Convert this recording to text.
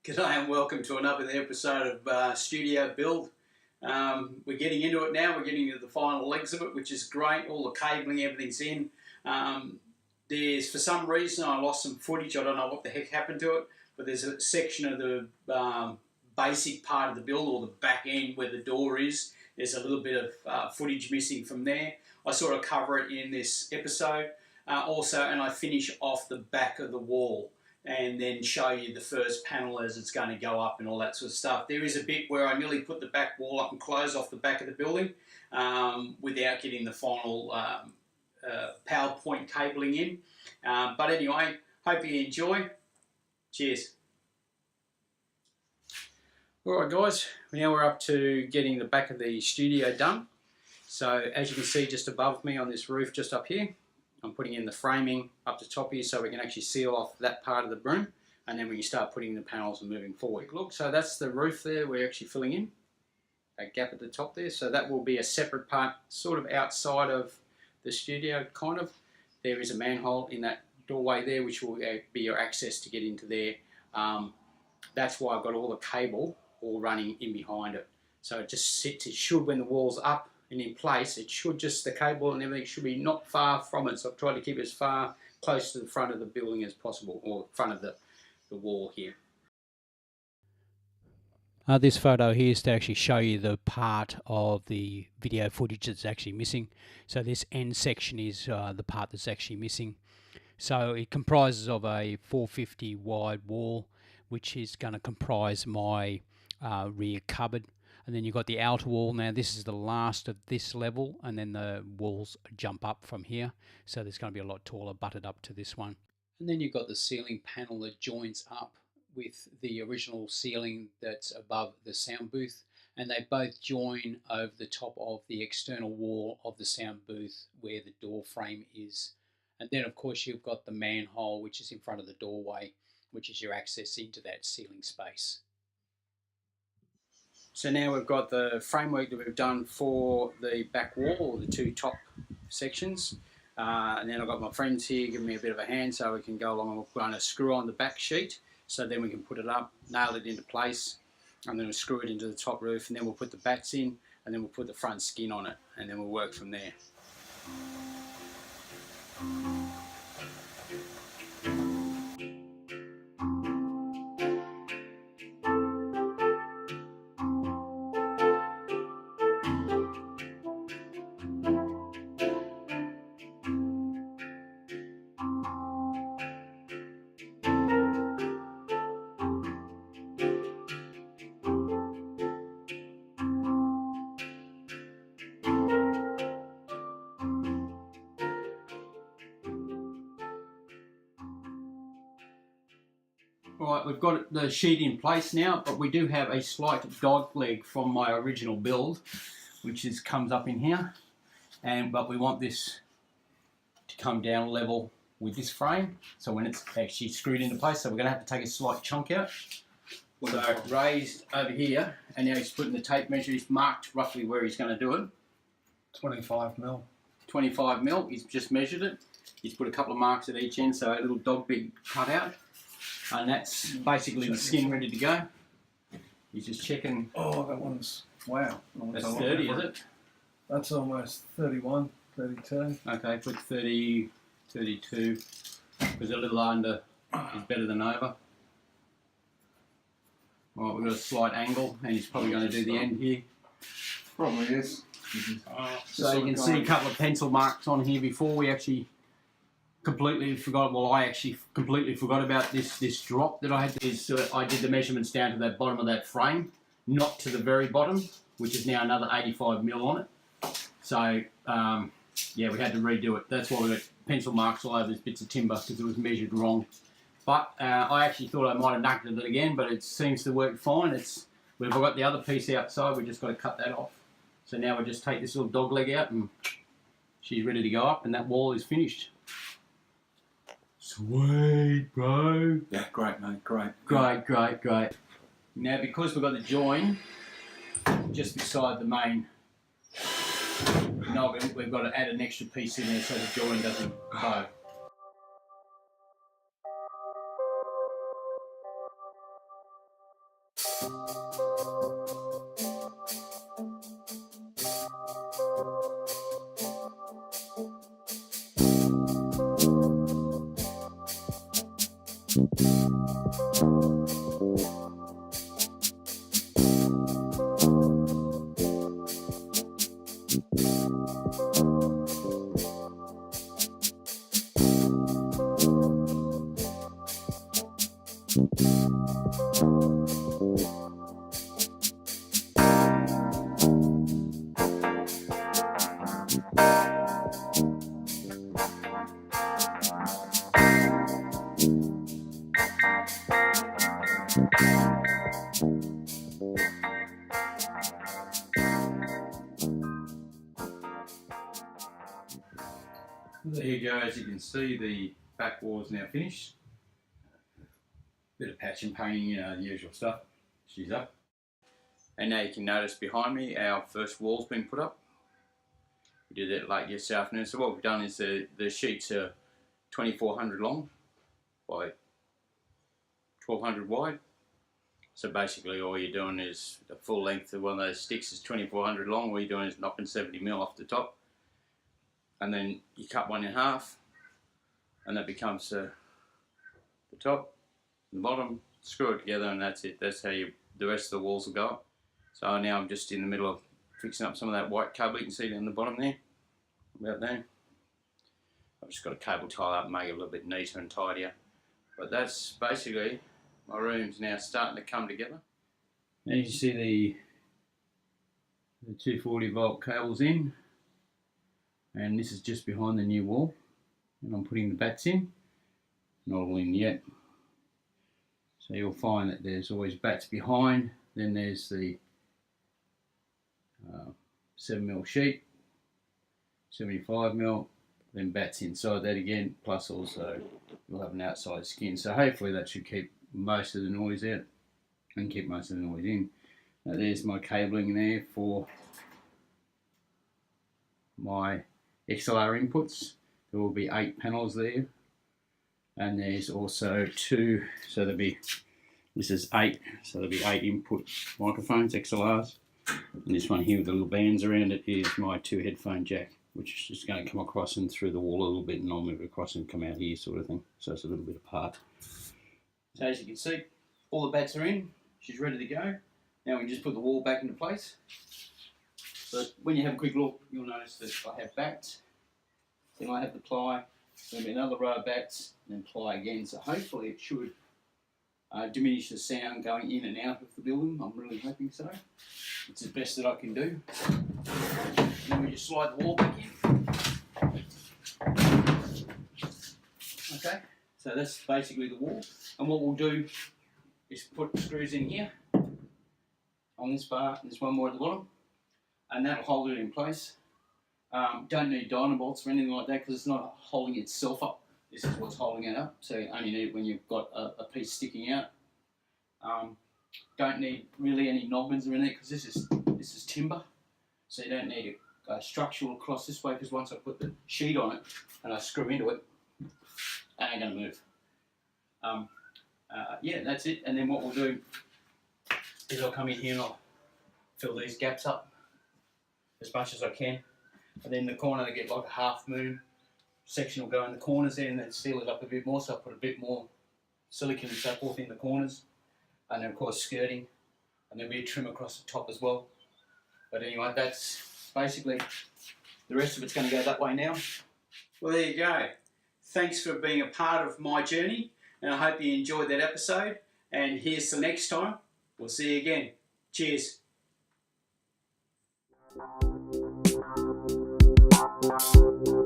G'day and welcome to another episode of Studio Build. We're getting into it now. We're getting into the final legs of it, which is great. All the cabling, everything's in. For some reason, I lost some footage. I don't know what the heck happened to it, but there's a section of the basic part of the build, or the back end where the door is. There's a little bit of footage missing from there. I sort of cover it in this episode. And I finish off the back of the wall and then show you the first panel as it's going to go up and all that sort of stuff. There is a bit where I nearly put the back wall up and close off the back of the building without getting the final PowerPoint cabling in. But anyway, hope you enjoy. Cheers. Alright guys, now we're up to getting the back of the studio done. So as you can see just above me on this roof just up here, I'm putting in the framing up the top here so we can actually seal off that part of the room, and then we can start putting the panels and moving forward. Look, so that's the roof there we're actually filling in, that gap at the top there. So that will be a separate part, sort of outside of the studio, kind of. There is a manhole in that doorway there, which will be your access to get into there. That's why I've got all the cable all running in behind it. So it just sits, it should, when the wall's up and in place, it should just, the cable and everything should be not far from it. So I've tried to keep it as far close to the front of the building as possible, or front of the wall here. This photo here is to actually show you the part of the video footage that's actually missing. So this end section is the part that's actually missing. So it comprises of a 450 wide wall, which is going to comprise my rear cupboard. And then you've got the outer wall. Now this is the last of this level, and then the walls jump up from here. So there's going to be a lot taller, butted up to this one. And then you've got the ceiling panel that joins up with the original ceiling that's above the sound booth. And they both join over the top of the external wall of the sound booth where the door frame is. And then of course you've got the manhole, which is in front of the doorway, which is your access into that ceiling space. So now we've got the framework that we've done for the back wall, or the two top sections. And then I've got my friends here giving me a bit of a hand so we can go along, and we're going to screw on the back sheet. So then we can put it up, nail it into place, and then we'll screw it into the top roof, and then we'll put the bats in, and then we'll put the front skin on it, and then we'll work from there. Alright, we've got the sheet in place now, but we do have a slight dog leg from my original build, which comes up in here, but we want this to come down level with this frame, so when it's actually screwed into place, so we're going to have to take a slight chunk out. So raised over here, and now he's putting the tape measure, he's marked roughly where he's going to do it. 25 mil. 25 mil, he's just measured it. He's put a couple of marks at each end, so a little dog big cut out. And that's basically the skin ready to go. He's just checking. Oh, that one's, wow. That's 30, is it? That's almost 31, 32. Okay, put 30, 32, because a little under is better than over. Right, we've got a slight angle, and he's probably going to do the end here. Probably is. So you can see a couple of pencil marks on here before we actually completely forgot. Well, I actually completely forgot about this drop that I had. I did the measurements down to that bottom of that frame, not to the very bottom, which is now another 85 mil on it. So yeah, we had to redo it. That's why we got pencil marks all over these bits of timber, because it was measured wrong. But I actually thought I might have knuckled it again, but it seems to work fine. We've got the other piece outside. We just got to cut that off. So now we just take this little dog leg out, and she's ready to go up, and that wall is finished. Sweet, bro. Yeah, great, mate, great. Great. Now, because we've got the join just beside the main noggin, we've got to add an extra piece in there so the join doesn't bow. There you go. As you can see, the back wall is now finished. Bit of patch and painting, you know, the usual stuff. She's up. And now you can notice behind me our first wall's been put up. We did that late yesterday afternoon. So what we've done is the sheets are 2400 long by 1200 wide. So basically all you're doing is the full length of one of those sticks is 2400 long. All you're doing is knocking 70mm off the top. And then you cut one in half and that becomes the top and the bottom. Screw it together and that's it. That's how the rest of the walls will go up. So now I'm just in the middle of fixing up some of that white cable you can see down the bottom there, about there. I've just got to cable tie up and make it a little bit neater and tidier. But that's basically my room's now starting to come together. As you see the 240 volt cables in, and this is just behind the new wall, and I'm putting the bats in, not all in yet. So you'll find that there's always bats behind, then there's the 7mm sheet, 75mm, then bats inside that again, plus also you'll have an outside skin. So hopefully that should keep most of the noise out and keep most of the noise in. Now there's my cabling there for my XLR inputs. There will be 8 panels there, and there's also 2, so there'll be, this is 8, so there'll be 8 input microphones, XLRs. And this one here with the little bands around it is my 2 headphone jack, which is just going to come across and through the wall a little bit, and I'll move it across and come out here sort of thing. So it's a little bit apart. So as you can see, all the bats are in. She's ready to go. Now we can just put the wall back into place. But when you have a quick look, you'll notice that I have bats. Then I have the ply. There'll be another row of bats, and then ply again. So hopefully it should diminish the sound going in and out of the building. I'm really hoping so. It's the best that I can do. And then we just slide the wall back in. Okay, so that's basically the wall. And what we'll do is put screws in here on this bar. There's one more at the bottom, and that'll hold it in place. Don't need Dynabolts or anything like that because it's not holding itself up. This is what's holding it up, so you only need it when you've got a piece sticking out. Don't need really any noggins or anything because this is timber, so you don't need a structural across this way, because once I put the sheet on it and I screw into it, it ain't going to move. Yeah, that's it. And then what we'll do is I'll come in here and I'll fill these gaps up as much as I can, and then the corner they get like a half moon section will go in the corners there, and then seal it up a bit more. So I put a bit more silicone and so forth in the corners, and then of course skirting, and there'll be a trim across the top as well. But anyway, that's basically, the rest of it's going to go that way now. Well, there you go. Thanks for being a part of my journey, and I hope you enjoyed that episode, and here's till next time. We'll see you again. Cheers. Thank you.